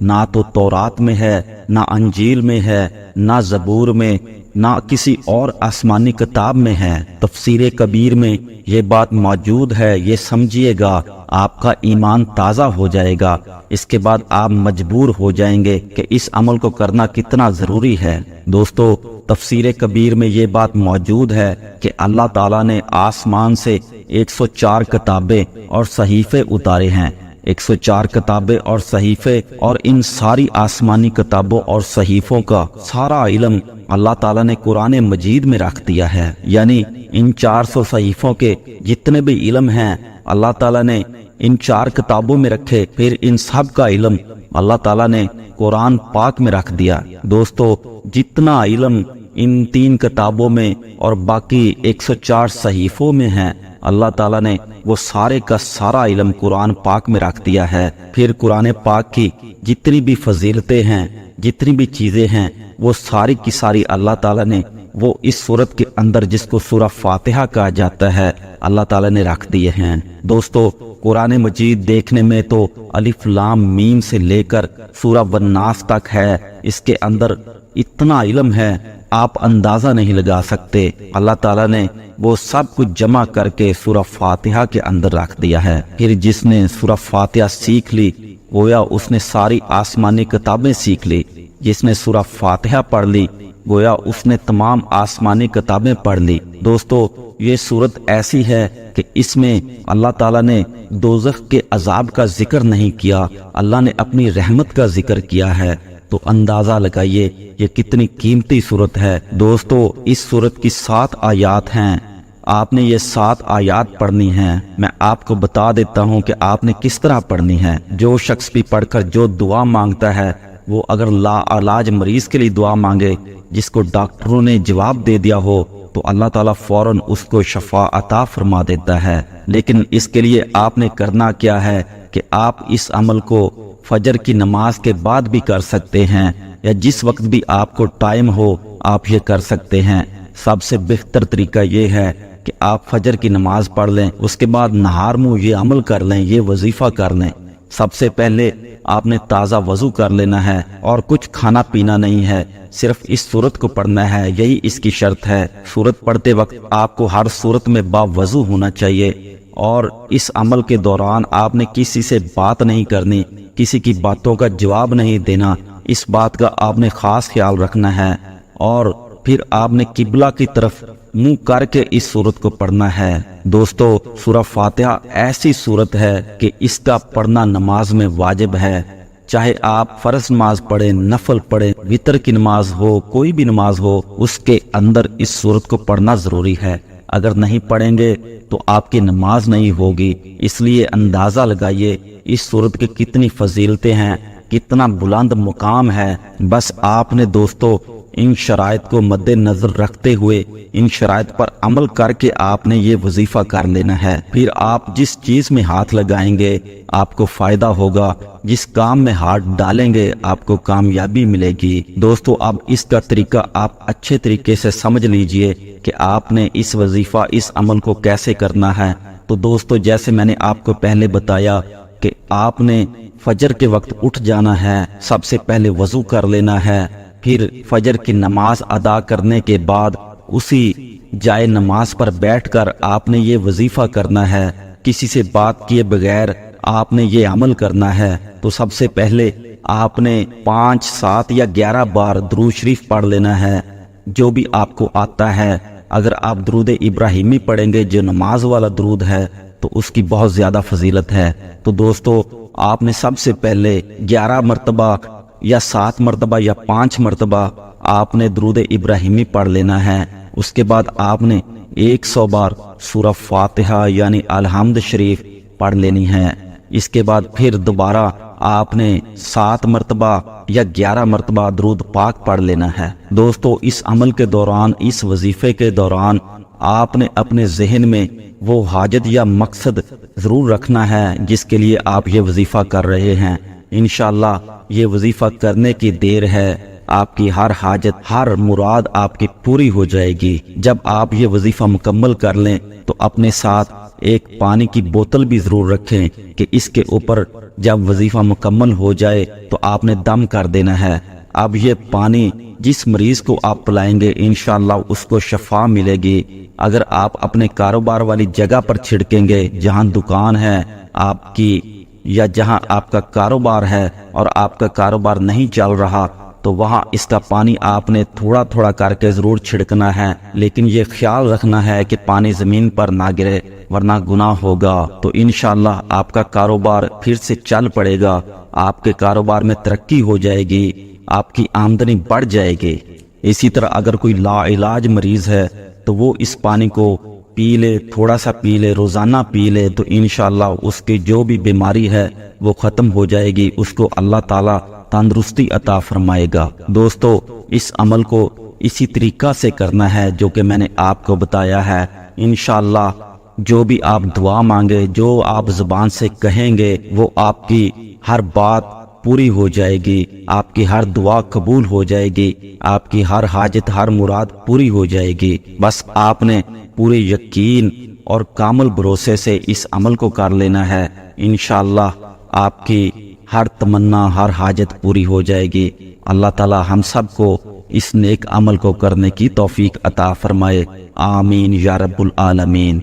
نہ تو تورات میں ہے، نہ انجیل میں ہے، نہ زبور میں، نہ کسی اور آسمانی کتاب میں ہے۔ تفسیر کبیر میں یہ بات موجود ہے، یہ سمجھیے گا، آپ کا ایمان تازہ ہو جائے گا۔ اس کے بعد آپ مجبور ہو جائیں گے کہ اس عمل کو کرنا کتنا ضروری ہے۔ دوستو، تفسیر کبیر میں یہ بات موجود ہے کہ اللہ تعالیٰ نے آسمان سے 104 کتابیں اور صحیفے اتارے ہیں۔ 104 کتابیں اور صحیفے، اور ان ساری آسمانی کتابوں اور صحیفوں کا سارا علم اللہ تعالیٰ نے قرآن مجید میں رکھ دیا ہے۔ یعنی ان 400 صحیفوں کے جتنے بھی علم ہیں اللہ تعالیٰ نے ان 4 کتابوں میں رکھے، پھر ان سب کا علم اللہ تعالیٰ نے قرآن پاک میں رکھ دیا۔ دوستو، جتنا علم ان 3 کتابوں میں اور باقی 104 صحیفوں میں ہے، اللہ تعالیٰ نے وہ سارے کا سارا علم قرآن پاک میں رکھ دیا ہے۔ پھر قرآن پاک کی جتنی بھی فضیلتیں ہیں، جتنی بھی چیزیں ہیں، وہ ساری کی ساری اللہ تعالیٰ نے وہ اس سورت کے اندر، جس کو سورہ فاتحہ کہا جاتا ہے، اللہ تعالیٰ نے رکھ دیے ہیں۔ دوستو، قرآن مجید دیکھنے میں تو الف لام میم سے لے کر سورہ والناس تک ہے، اس کے اندر اتنا علم ہے آپ اندازہ نہیں لگا سکتے۔ اللہ تعالیٰ نے وہ سب کچھ جمع کر کے سورہ فاتحہ کے اندر رکھ دیا ہے۔ پھر جس نے سورہ فاتحہ سیکھ لی، گویا اس نے ساری آسمانی کتابیں سیکھ لی۔ جس نے سورہ فاتحہ پڑھ لی، گویا اس نے تمام آسمانی کتابیں پڑھ لی۔ دوستو، یہ سورت ایسی ہے کہ اس میں اللہ تعالیٰ نے دوزخ کے عذاب کا ذکر نہیں کیا، اللہ نے اپنی رحمت کا ذکر کیا ہے۔ تو اندازہ لگائیے یہ کتنی قیمتی سورت ہے۔ دوستو، اس سورت کی 7 آیات ہیں، آپ نے یہ 7 آیات پڑھنی ہیں۔ میں آپ کو بتا دیتا ہوں کہ آپ نے کس طرح پڑھنی ہے۔ جو شخص بھی پڑھ کر جو دعا مانگتا ہے، وہ اگر لا علاج مریض کے لیے دعا مانگے، جس کو ڈاکٹروں نے جواب دے دیا ہو، تو اللہ تعالیٰ فوراً اس کو شفا عطا فرما دیتا ہے۔ لیکن اس کے لیے آپ نے کرنا کیا ہے کہ آپ اس عمل کو فجر کی نماز کے بعد بھی کر سکتے ہیں، یا جس وقت بھی آپ کو ٹائم ہو آپ یہ کر سکتے ہیں۔ سب سے بہتر طریقہ یہ ہے کہ آپ فجر کی نماز پڑھ لیں، اس کے بعد نہار منہ یہ عمل کر لیں، یہ وظیفہ کر لیں۔ سب سے پہلے آپ نے تازہ وضو کر لینا ہے، اور کچھ کھانا پینا نہیں ہے، صرف اس سورت کو پڑھنا ہے، یہی اس کی شرط ہے۔ سورت پڑھتے وقت آپ کو ہر صورت میں باوضو ہونا چاہیے، اور اس عمل کے دوران آپ نے کسی سے بات نہیں کرنی، کسی کی باتوں کا جواب نہیں دینا، اس بات کا آپ نے خاص خیال رکھنا ہے۔ اور پھر آپ نے قبلہ کی طرف منہ کر کے اس سورت کو پڑھنا ہے۔ دوستو، سورہ فاتحہ ایسی سورت ہے کہ اس کا پڑھنا نماز میں واجب ہے، چاہے آپ فرض نماز پڑھیں، نفل پڑھیں، وتر کی نماز ہو، کوئی بھی نماز ہو، اس کے اندر اس سورت کو پڑھنا ضروری ہے۔ اگر نہیں پڑھیں گے تو آپ کی نماز نہیں ہوگی۔ اس لیے اندازہ لگائیے اس سورت کی کتنی فضیلتیں ہیں، کتنا بلند مقام ہے۔ بس آپ نے دوستو ان شرائط کو مد نظر رکھتے ہوئے ان شرائط پر عمل کر کے آپ نے یہ وظیفہ کر لینا ہے۔ پھر آپ جس چیز میں ہاتھ لگائیں گے آپ کو فائدہ ہوگا، جس کام میں ہاتھ ڈالیں گے آپ کو کامیابی ملے گی۔ دوستو، اب اس کا طریقہ آپ اچھے طریقے سے سمجھ لیجئے کہ آپ نے اس وظیفہ، اس عمل کو کیسے کرنا ہے۔ تو دوستو، جیسے میں نے آپ کو پہلے بتایا کہ آپ نے فجر کے وقت اٹھ جانا ہے، سب سے پہلے وضو کر لینا ہے، پھر فجر کی نماز ادا کرنے کے بعد اسی جائے نماز پر بیٹھ کر آپ نے یہ وظیفہ کرنا ہے، کسی سے بات کیے بغیر آپ نے یہ عمل کرنا ہے۔ تو سب سے پہلے آپ نے 5، 7 یا 11 بار درود شریف پڑھ لینا ہے، جو بھی آپ کو آتا ہے۔ اگر آپ درود ابراہیمی پڑھیں گے جو نماز والا درود ہے تو اس کی بہت زیادہ فضیلت ہے۔ تو دوستو، آپ نے سب سے پہلے 11 مرتبہ یا 7 مرتبہ یا 5 مرتبہ آپ نے درود ابراہیمی پڑھ لینا ہے۔ اس کے بعد آپ نے 100 بار سورہ فاتحہ یعنی الحمد شریف پڑھ لینی ہے۔ اس کے بعد پھر دوبارہ آپ نے 7 مرتبہ یا 11 مرتبہ درود پاک پڑھ لینا ہے۔ دوستو، اس عمل کے دوران، اس وظیفے کے دوران آپ نے اپنے ذہن میں وہ حاجت یا مقصد ضرور رکھنا ہے جس کے لیے آپ یہ وظیفہ کر رہے ہیں۔ انشاءاللہ یہ وظیفہ کرنے کی دیر ہے، آپ کی ہر حاجت ہر مراد آپ کی پوری ہو جائے گی۔ جب آپ یہ وظیفہ مکمل کر لیں تو اپنے ساتھ ایک پانی کی بوتل بھی ضرور رکھیں کہ اس کے اوپر جب وظیفہ مکمل ہو جائے تو آپ نے دم کر دینا ہے۔ اب یہ پانی جس مریض کو آپ پلائیں گے انشاءاللہ اس کو شفا ملے گی۔ اگر آپ اپنے کاروبار والی جگہ پر چھڑکیں گے، جہاں دکان ہے آپ کی یا جہاں آپ کا کاروبار ہے اور آپ کا کاروبار نہیں چل رہا، تو وہاں اس کا پانی آپ نے تھوڑا تھوڑا کر کے ضرور چھڑکنا ہے، لیکن یہ خیال رکھنا ہے کہ پانی زمین پر نہ گرے ورنہ گناہ ہوگا۔ تو انشاءاللہ آپ کا کاروبار پھر سے چل پڑے گا، آپ کے کاروبار میں ترقی ہو جائے گی، آپ کی آمدنی بڑھ جائے گی۔ اسی طرح اگر کوئی لا علاج مریض ہے تو وہ اس پانی کو پی لے، تھوڑا سا پی لے، روزانہ پی لے، تو انشاءاللہ اس کی جو بھی بیماری ہے وہ ختم ہو جائے گی، اس کو اللہ تعالیٰ تندرستی عطا فرمائے گا۔ دوستو، اس عمل کو اسی طریقہ سے کرنا ہے جو کہ میں نے آپ کو بتایا ہے۔ انشاءاللہ جو بھی آپ دعا مانگے، جو آپ زبان سے کہیں گے، وہ آپ کی ہر بات پوری ہو جائے گی، آپ کی ہر دعا قبول ہو جائے گی، آپ کی ہر حاجت ہر مراد پوری ہو جائے گی۔ بس آپ نے پورے یقین اور کامل بھروسے سے اس عمل کو کر لینا ہے۔ انشاءاللہ آپ کی ہر تمنا ہر حاجت پوری ہو جائے گی۔ اللہ تعالی ہم سب کو اس نیک عمل کو کرنے کی توفیق عطا فرمائے، آمین یا رب العالمین۔